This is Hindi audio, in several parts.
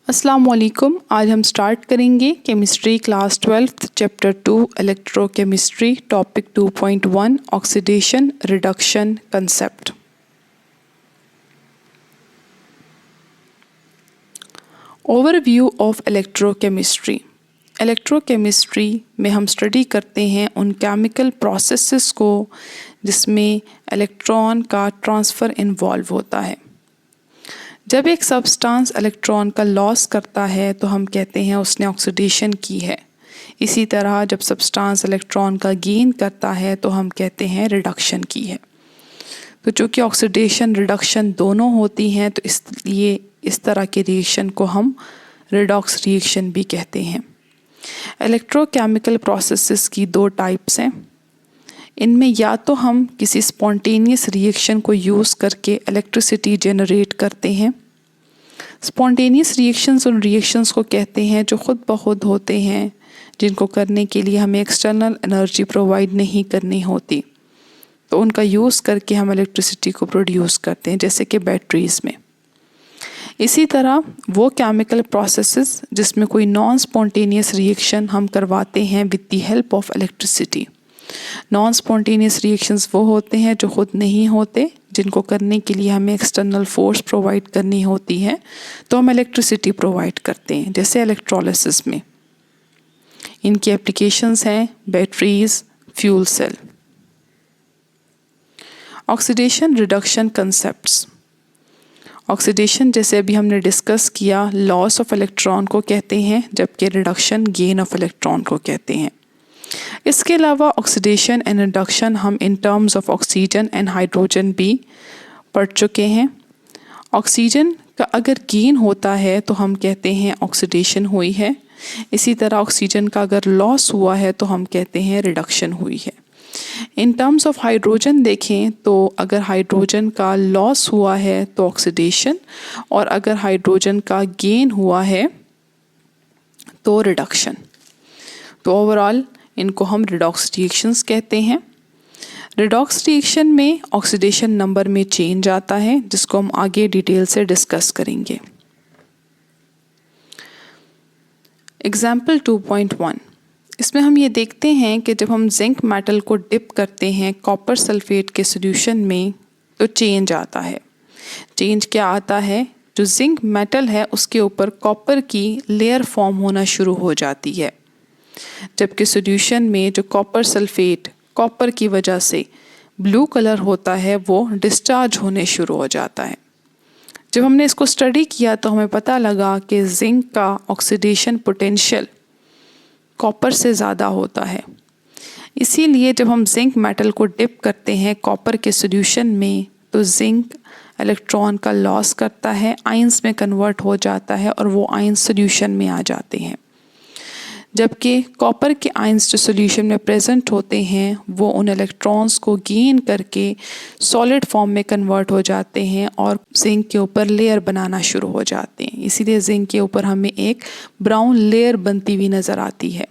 अस्सलाम वालेकुम। आज हम स्टार्ट करेंगे chemistry class 12 chapter 2 electrochemistry topic 2.1 oxidation reduction concept. Overview of electrochemistry. Electrochemistry में हम स्टडी करते हैं उन केमिकल प्रोसेसेस को जिसमें इलेक्ट्रॉन का ट्रांसफ़र इन्वॉल्व होता है। जब एक सब्सटेंस इलेक्ट्रॉन का लॉस करता है तो हम कहते हैं उसने ऑक्सीडेशन की है। इसी तरह जब सब्सटेंस इलेक्ट्रॉन का गेन करता है तो हम कहते हैं रिडक्शन की है। तो चूँकि ऑक्सीडेशन रिडक्शन दोनों होती हैं तो इसलिए इस तरह के रिएक्शन को हम रिडॉक्स रिएक्शन भी कहते हैं। इलेक्ट्रोकेमिकल प्रोसेसेस की दो टाइप्स हैं। इनमें या तो हम किसी स्पॉन्टेनियस रिएक्शन को यूज़ करके इलेक्ट्रिसिटी जनरेट करते हैं। स्पॉन्टेनियस रिएक्शंस उन रिएक्शंस को कहते हैं जो ख़ुद ब खुद होते हैं, जिनको करने के लिए हमें एक्सटर्नल एनर्जी प्रोवाइड नहीं करनी होती, तो उनका यूज़ करके हम इलेक्ट्रिसिटी को प्रोड्यूस करते हैं, जैसे कि बैटरीज़ में। इसी तरह वो केमिकल प्रोसेसेस जिसमें कोई नॉन स्पॉन्टेनियस रिएक्शन हम करवाते हैं with the help of electricity. Non spontaneous reactions वो होते हैं जो ख़ुद नहीं होते, जिनको करने के लिए हमें एक्सटर्नल फोर्स प्रोवाइड करनी होती है, तो हम इलेक्ट्रिसिटी प्रोवाइड करते हैं, जैसे इलेक्ट्रोलिसिस में। इनकी एप्लीकेशंस हैं batteries, fuel cell. Oxidation reduction concepts. Oxidation जैसे अभी हमने डिस्कस किया लॉस ऑफ इलेक्ट्रॉन को कहते हैं, जबकि रिडक्शन गेन ऑफ इलेक्ट्रॉन को कहते हैं। इसके अलावा ऑक्सीडेशन एंड रिडक्शन हम in terms of oxygen and hydrogen भी पढ़ चुके हैं। ऑक्सीजन का अगर गेन होता है तो हम कहते हैं ऑक्सीडेशन हुई है। इसी तरह ऑक्सीजन का अगर लॉस हुआ है तो हम कहते हैं रिडक्शन हुई है। इन टर्म्स ऑफ हाइड्रोजन देखें तो अगर हाइड्रोजन का लॉस हुआ है तो ऑक्सीडेशन, और अगर हाइड्रोजन का गेन हुआ है तो रिडक्शन। तो ओवरऑल इनको हम रिडॉक्स रिएक्शंस कहते हैं। रिडॉक्स रिएक्शन में ऑक्सीडेशन नंबर में चेंज आता है, जिसको हम आगे डिटेल से डिस्कस करेंगे। एग्जाम्पल 2.1, इसमें हम ये देखते हैं कि जब हम जिंक मेटल को डिप करते हैं कॉपर सल्फेट के सॉल्यूशन में तो चेंज आता है। चेंज क्या आता है? जो जिंक मेटल है उसके ऊपर कॉपर की लेयर फॉर्म होना शुरू हो जाती है, जबकि सॉल्यूशन में जो कॉपर सल्फेट कॉपर की वजह से ब्लू कलर होता है वो डिस्चार्ज होने शुरू हो जाता है। जब हमने इसको स्टडी किया तो हमें पता लगा कि जिंक का ऑक्सीडेशन पोटेंशियल कॉपर से ज़्यादा होता है। इसीलिए जब हम जिंक मेटल को डिप करते हैं कॉपर के सॉल्यूशन में तो जिंक इलेक्ट्रॉन का लॉस करता है, आयंस में कन्वर्ट हो जाता है और वो आयंस सॉल्यूशन में आ जाते हैं, जबकि कॉपर के आयंस जो सॉल्यूशन में प्रेजेंट होते हैं वो उन इलेक्ट्रॉन्स को गेन करके सॉलिड फॉर्म में कन्वर्ट हो जाते हैं और जिंक के ऊपर लेयर बनाना शुरू हो जाते हैं। इसीलिए जिंक के ऊपर हमें एक ब्राउन लेयर बनती हुई नज़र आती है।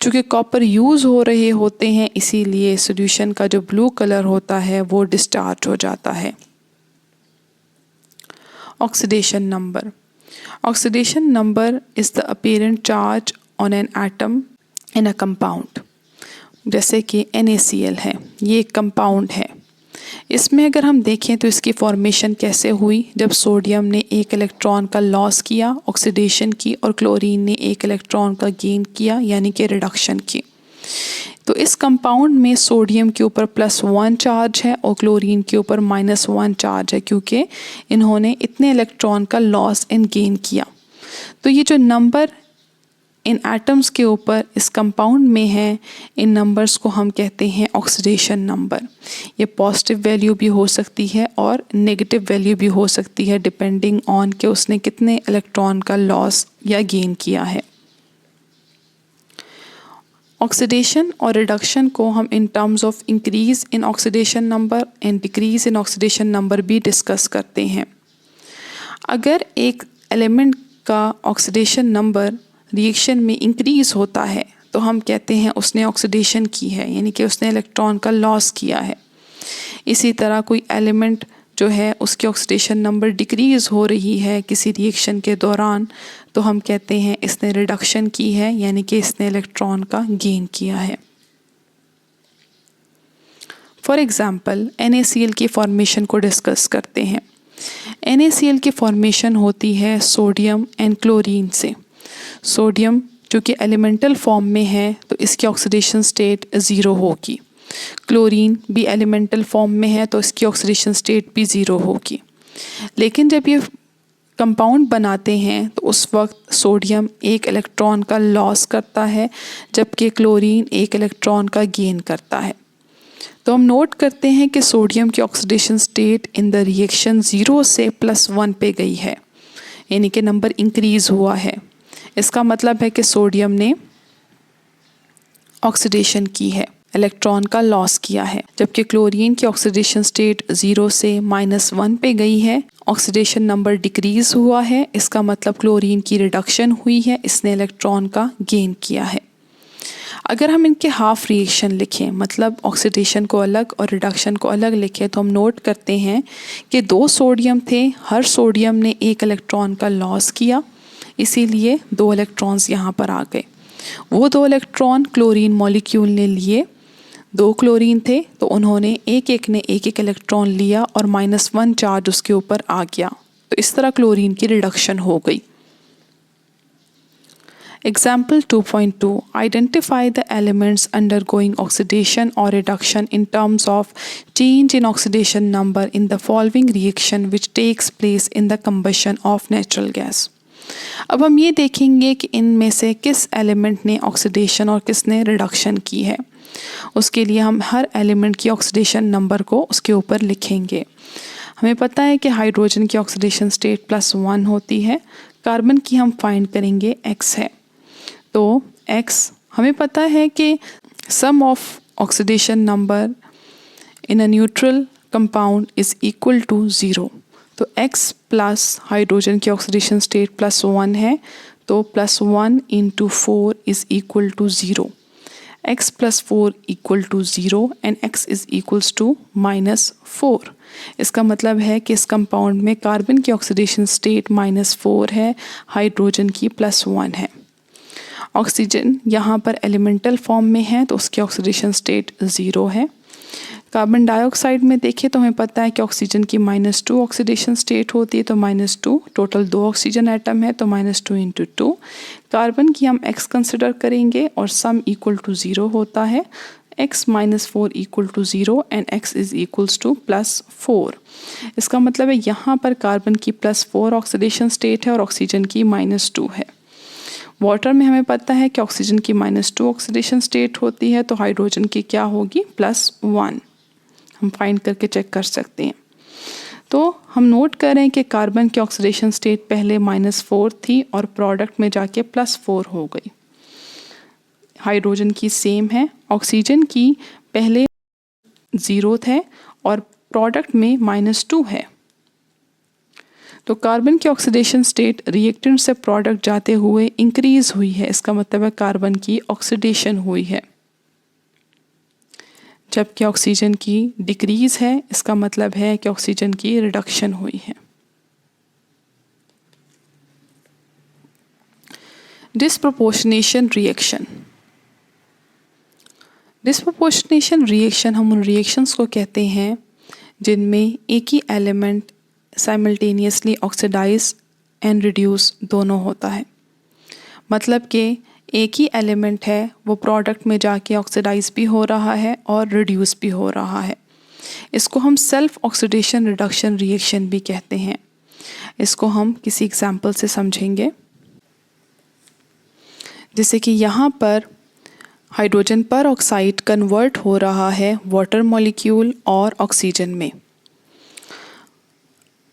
चूँकि कॉपर यूज़ हो रहे होते हैं इसीलिए सॉल्यूशन का जो ब्लू कलर होता है वो डिस्चार्ज हो जाता है। Oxidation number. Oxidation number is the apparent charge on an atom in a compound. जैसे कि NaCl है, ये एक कंपाउंड है। इसमें अगर हम देखें तो इसकी फॉर्मेशन कैसे हुई? जब सोडियम ने एक इलेक्ट्रॉन का लॉस किया, ऑक्सीडेशन की, और क्लोरीन ने एक इलेक्ट्रॉन का गेन किया, यानी कि रिडक्शन की। तो इस कंपाउंड में सोडियम के ऊपर +1 चार्ज है और क्लोरीन के ऊपर -1 चार्ज है, क्योंकि इन्होंने इतने इलेक्ट्रॉन का लॉस एंड गेन किया। तो ये जो नंबर इन एटम्स के ऊपर इस कंपाउंड में है, इन नंबर्स को हम कहते हैं ऑक्सीडेशन नंबर। ये पॉजिटिव वैल्यू भी हो सकती है और नेगेटिव वैल्यू भी हो सकती है, डिपेंडिंग ऑन कि उसने कितने इलेक्ट्रॉन का लॉस या गेन किया है। ऑक्सीडेशन और रिडक्शन को हम in terms of increase in oxidation number and decrease in oxidation number भी डिस्कस करते हैं। अगर एक एलिमेंट का ऑक्सीडेशन नंबर रिएक्शन में इंक्रीज़ होता है तो हम कहते हैं उसने ऑक्सीडेशन की है, यानी कि उसने इलेक्ट्रॉन का लॉस किया है। इसी तरह कोई एलिमेंट जो है उसकी ऑक्सीडेशन नंबर डिक्रीज़ हो रही है किसी रिएक्शन के दौरान, तो हम कहते हैं इसने रिडक्शन की है, यानी कि इसने इलेक्ट्रॉन का गेन किया है। फॉर एग्ज़ाम्पल NaCl की फॉर्मेशन को डिस्कस करते हैं। NaCl की फॉर्मेशन होती है सोडियम एंड क्लोरीन से। सोडियम जो कि एलिमेंटल फॉर्म में है तो इसकी ऑक्सीडेशन स्टेट 0 होगी। क्लोरीन भी एलिमेंटल फॉर्म में है तो इसकी ऑक्सीडेशन स्टेट भी 0 होगी। लेकिन जब ये कंपाउंड बनाते हैं तो उस वक्त सोडियम एक इलेक्ट्रॉन का लॉस करता है, जबकि क्लोरीन एक इलेक्ट्रॉन का गेन करता है। तो हम नोट करते हैं कि सोडियम की oxidation state in the reaction 0 से +1 पे गई है, यानी कि नंबर इंक्रीज़ हुआ है। इसका मतलब है कि सोडियम ने ऑक्सीडेशन की है, इलेक्ट्रॉन का लॉस किया है, जबकि क्लोरीन की ऑक्सीडेशन स्टेट 0 से -1 पे गई है, ऑक्सीडेशन नंबर डिक्रीज़ हुआ है। इसका मतलब क्लोरीन की रिडक्शन हुई है, इसने इलेक्ट्रॉन का गेन किया है। अगर हम इनके हाफ रिएक्शन लिखें, मतलब ऑक्सीडेशन को अलग और रिडक्शन को अलग लिखें, तो हम नोट करते हैं कि 2 सोडियम थे, हर सोडियम ने एक इलेक्ट्रॉन का लॉस किया, इसीलिए 2 इलेक्ट्रॉन्स यहाँ पर आ गए। वो 2 इलेक्ट्रॉन क्लोरीन मॉलिक्यूल ने लिए, 2 क्लोरीन थे तो उन्होंने एक ने एक इलेक्ट्रॉन लिया और -1 चार्ज उसके ऊपर आ गया, तो इस तरह क्लोरीन की रिडक्शन हो गई। Example 2.2 Identify the elements undergoing oxidation or reduction in terms of change in oxidation number in the following reaction which takes place in the combustion of natural gas। अब हम ये देखेंगे कि इनमें से किस एलिमेंट ने ऑक्सीडेशन और किसने रिडक्शन की है। उसके लिए हम हर एलिमेंट की ऑक्सीडेशन नंबर को उसके ऊपर लिखेंगे। हमें पता है कि हाइड्रोजन की ऑक्सीडेशन स्टेट +1 होती है, कार्बन की हम फाइंड करेंगे x है, तो x हमें पता है कि sum of oxidation number in a neutral compound is equal to 0। तो x प्लस हाइड्रोजन की ऑक्सीडेशन स्टेट +1 है, तो +1 × 4 is equal to 0। x + 4 = 0 and x is equals to -4। इसका मतलब है कि इस कंपाउंड में कार्बन की ऑक्सीडेशन स्टेट -4 है, हाइड्रोजन की +1 है। ऑक्सीजन यहाँ पर एलिमेंटल फॉर्म में है तो उसकी ऑक्सीडेशन स्टेट 0 है। कार्बन डाइऑक्साइड में देखें तो हमें पता है कि ऑक्सीजन की -2 ऑक्सीडेशन स्टेट होती है, तो -2, टोटल 2 ऑक्सीजन एटम है तो -2 × 2। कार्बन की हम x कंसिडर करेंगे और सम इक्वल टू 0 होता है, x - 4 = 0 and x is equals to +4। इसका मतलब है यहाँ पर कार्बन की +4 ऑक्सीडेशन स्टेट है और ऑक्सीजन की -2 है। वाटर में हमें पता है कि ऑक्सीजन की -2 ऑक्सीडेशन स्टेट होती है, तो हाइड्रोजन की क्या होगी +1। हम फाइंड करके चेक कर सकते हैं। तो हम नोट करें कि कार्बन की ऑक्सीडेशन स्टेट पहले -4 थी और प्रोडक्ट में जाके +4 हो गई। हाइड्रोजन की सेम है, ऑक्सीजन की पहले 0 थे और प्रोडक्ट में -2 है। तो कार्बन की ऑक्सीडेशन स्टेट रिएक्टेंट से प्रोडक्ट जाते हुए इंक्रीज हुई है, इसका मतलब है कार्बन की ऑक्सीडेशन हुई है, जबकि ऑक्सीजन की डिक्रीज है, इसका मतलब है कि ऑक्सीजन की रिडक्शन हुई है। Disproportionation reaction. डिस्प्रोपोर्शनेशन रिएक्शन हम उन रिएक्शंस को कहते हैं जिनमें एक ही element simultaneously oxidise and reduce दोनों होता है। मतलब कि एक ही एलिमेंट है वो प्रोडक्ट में जाके ऑक्सीडाइज भी हो रहा है और रिड्यूस भी हो रहा है। इसको हम सेल्फ ऑक्सीडेशन रिडक्शन रिएक्शन भी कहते हैं। इसको हम किसी एग्जांपल से समझेंगे, जैसे कि यहाँ पर हाइड्रोजन पर ऑक्साइड कन्वर्ट हो रहा है वाटर मॉलिक्यूल और ऑक्सीजन में।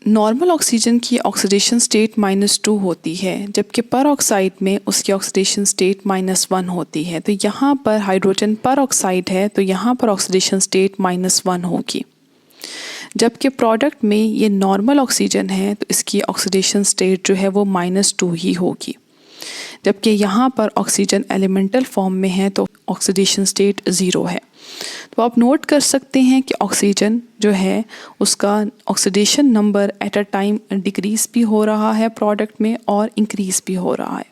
नॉर्मल ऑक्सीजन की ऑक्सीडेशन स्टेट -2 होती है, जबकि पर ऑक्साइड में उसकी ऑक्सीडेशन स्टेट -1 होती है। तो यहाँ पर हाइड्रोजन पर ऑक्साइड है तो यहाँ पर ऑक्सीडेशन स्टेट -1 होगी, जबकि प्रोडक्ट में ये नॉर्मल ऑक्सीजन है तो इसकी ऑक्सीडेशन स्टेट जो है वो -2 ही होगी। जबकि यहाँ पर ऑक्सीजन एलिमेंटल फॉर्म में है तो ऑक्सीडेशन स्टेट 0 है। तो आप नोट कर सकते हैं कि ऑक्सीजन जो है उसका oxidation number at a time decrease भी हो रहा है प्रोडक्ट में और इंक्रीज भी हो रहा है।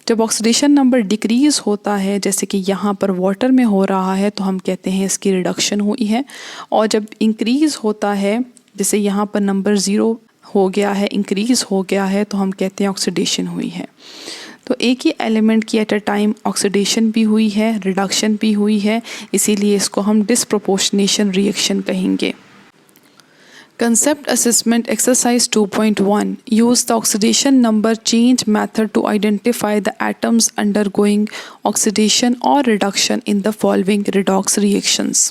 जब ऑक्सीडेशन नंबर डिक्रीज होता है, जैसे कि यहाँ पर वाटर में हो रहा है, तो हम कहते हैं इसकी रिडक्शन हुई है। और जब इंक्रीज होता है, जैसे यहाँ पर नंबर 0 हो गया है, इंक्रीज हो गया है, तो हम कहते हैं ऑक्सीडेशन हुई है। तो एक ही एलिमेंट की एट अ टाइम ऑक्सीडेशन भी हुई है, रिडक्शन भी हुई है, इसीलिए इसको हम डिस्प्रोपोर्शनेशन रिएक्शन कहेंगे। Concept Assessment Exercise 2.1 Use the oxidation number change method to identify the atoms undergoing oxidation or reduction in the following redox reactions.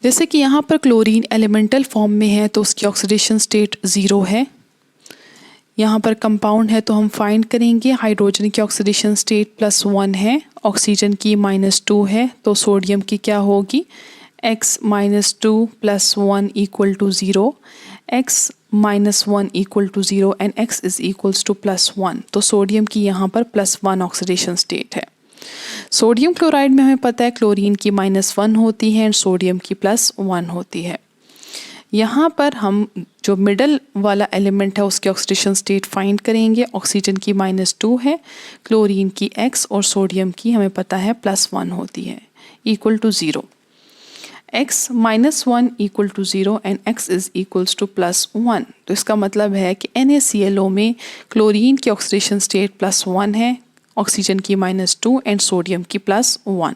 जैसे कि यहाँ पर क्लोरीन एलिमेंटल फॉर्म में है तो उसकी ऑक्सीडेशन स्टेट 0 है। यहाँ पर कंपाउंड है तो हम फाइंड करेंगे हाइड्रोजन की ऑक्सीडेशन स्टेट +1 है, ऑक्सीजन की -2 है, तो सोडियम की क्या होगी x -2 + 1 = 0, x -1 = 0 and x is equals to +1। तो सोडियम की यहाँ पर +1 ऑक्सीडेशन स्टेट है। सोडियम क्लोराइड में हमें पता है क्लोरीन की -1 होती है और सोडियम की +1 होती है। यहाँ पर हम जो मिडल वाला एलिमेंट है उसकी ऑक्सीडेशन स्टेट फाइंड करेंगे। ऑक्सीजन की -2 है, क्लोरीन की x और सोडियम की हमें पता है +1 होती है, =0। x -1 = 0 and x is equals to +1। तो इसका मतलब है कि NaClO में क्लोरीन की ऑक्सीडेशन स्टेट +1 है, ऑक्सीजन की -2 एंड सोडियम की +1,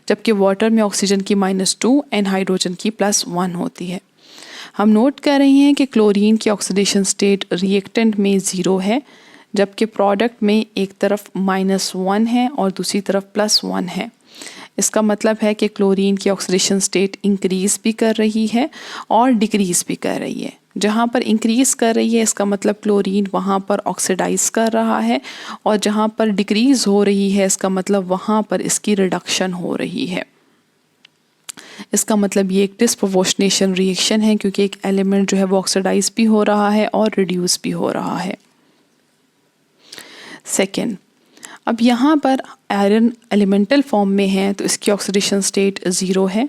जबकि वाटर में ऑक्सीजन की -2 एंड हाइड्रोजन की +1 होती है। हम नोट कर रहे हैं कि क्लोरीन की ऑक्सीडेशन स्टेट रिएक्टेंट में 0 है, जबकि प्रोडक्ट में एक तरफ -1 है और दूसरी तरफ +1 है। इसका मतलब है कि क्लोरीन की ऑक्सीडेशन स्टेट इंक्रीज भी कर रही है और डिक्रीज भी कर रही है। जहाँ पर इंक्रीज कर रही है इसका मतलब क्लोरीन वहाँ पर ऑक्सीडाइज कर रहा है, और जहाँ पर डिक्रीज हो रही है इसका मतलब वहाँ पर इसकी रिडक्शन हो रही है। इसका मतलब ये एक डिस्प्रोपोर्शनेशन रिएक्शन है, क्योंकि एक एलिमेंट जो है वो ऑक्सीडाइज भी हो रहा है और रिड्यूस भी हो रहा है। सेकेंड, अब यहाँ पर आयरन एलिमेंटल फॉर्म में है तो इसकी ऑक्सीडेशन स्टेट 0 है।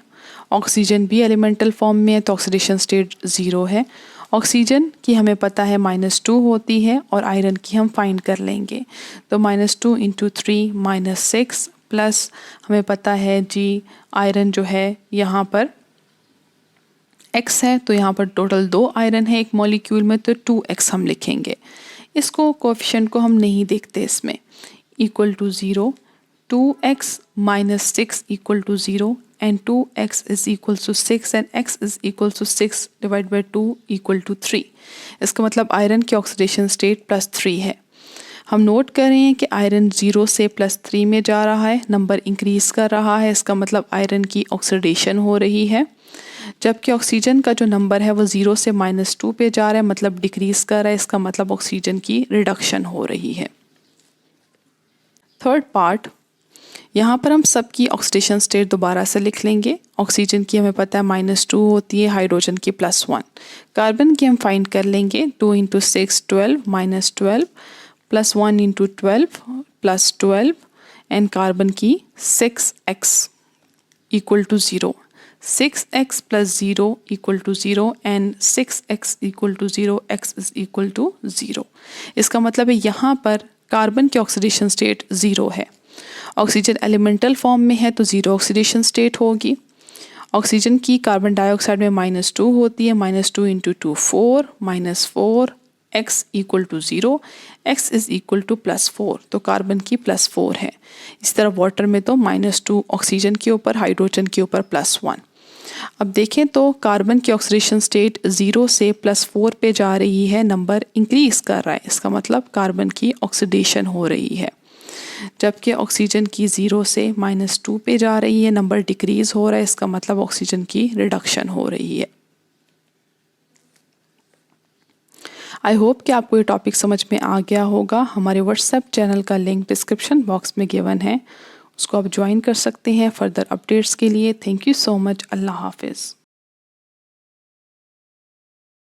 ऑक्सीजन भी एलिमेंटल फॉर्म में है तो ऑक्सीडेशन स्टेट 0 है। ऑक्सीजन की हमें पता है -2 होती है और आयरन की हम फाइंड कर लेंगे, तो -2 × 3 -6 प्लस हमें पता है जी आयरन जो है यहाँ पर x है, तो यहाँ पर टोटल 2 आयरन है एक मॉलिक्यूल में, तो 2x हम लिखेंगे। इसको कोएफिशिएंट को हम नहीं देखते इसमें, =0, 2x - 6 = 0 and 2x is equals to 6 and x is equals to 6 divided by 2 = 3। इसका मतलब आयरन की ऑक्सीडेशन स्टेट +3 है। हम नोट कर रहे हैं कि आयरन 0 से +3 में जा रहा है, नंबर इंक्रीज कर रहा है, इसका मतलब आयरन की ऑक्सीडेशन हो रही है, जबकि ऑक्सीजन का जो नंबर है वो 0 से -2 पे जा रहा है, मतलब डिक्रीज कर रहा है, इसका मतलब ऑक्सीजन की रिडक्शन हो रही है। थर्ड पार्ट, यहाँ पर हम सबकी ऑक्सीडेशन स्टेट दोबारा से लिख लेंगे। ऑक्सीजन की हमें पता है -2 होती है, हाइड्रोजन की +1। कार्बन की हम फाइंड कर लेंगे, 2 × 6 12 -12 +1 × 12 +12 एंड कार्बन की 6x = 0, 6x + 0 = 0 and 6x = 0, x is equal to 0। इसका मतलब है यहाँ पर कार्बन की ऑक्सीडेशन स्टेट 0 है। ऑक्सीजन एलिमेंटल फॉर्म में है तो 0 ऑक्सीडेशन स्टेट होगी। ऑक्सीजन की कार्बन डाइऑक्साइड में -2 होती है, -2 × 2 4 -4 x = 0, x is equal to +4, तो कार्बन की +4 है। इस तरह वाटर में तो -2 ऑक्सीजन के ऊपर, हाइड्रोजन के ऊपर +1। अब देखें तो कार्बन की ऑक्सीडेशन स्टेट 0 से +4 पे जा रही है, नंबर इंक्रीज कर रहा है, इसका मतलब कार्बन की ऑक्सीडेशन हो रही है, जबकि ऑक्सीजन की 0 से -2 पे जा रही है, नंबर डिक्रीज हो रहा है, इसका मतलब ऑक्सीजन की रिडक्शन हो रही है। आई होप कि आपको ये टॉपिक समझ में आ गया होगा। हमारे व्हाट्सएप चैनल का लिंक डिस्क्रिप्शन बॉक्स में गिवन है, उसको आप ज्वाइन कर सकते हैं फर्दर अपडेट्स के लिए। Thank you so much. अल्लाह हाफिज़।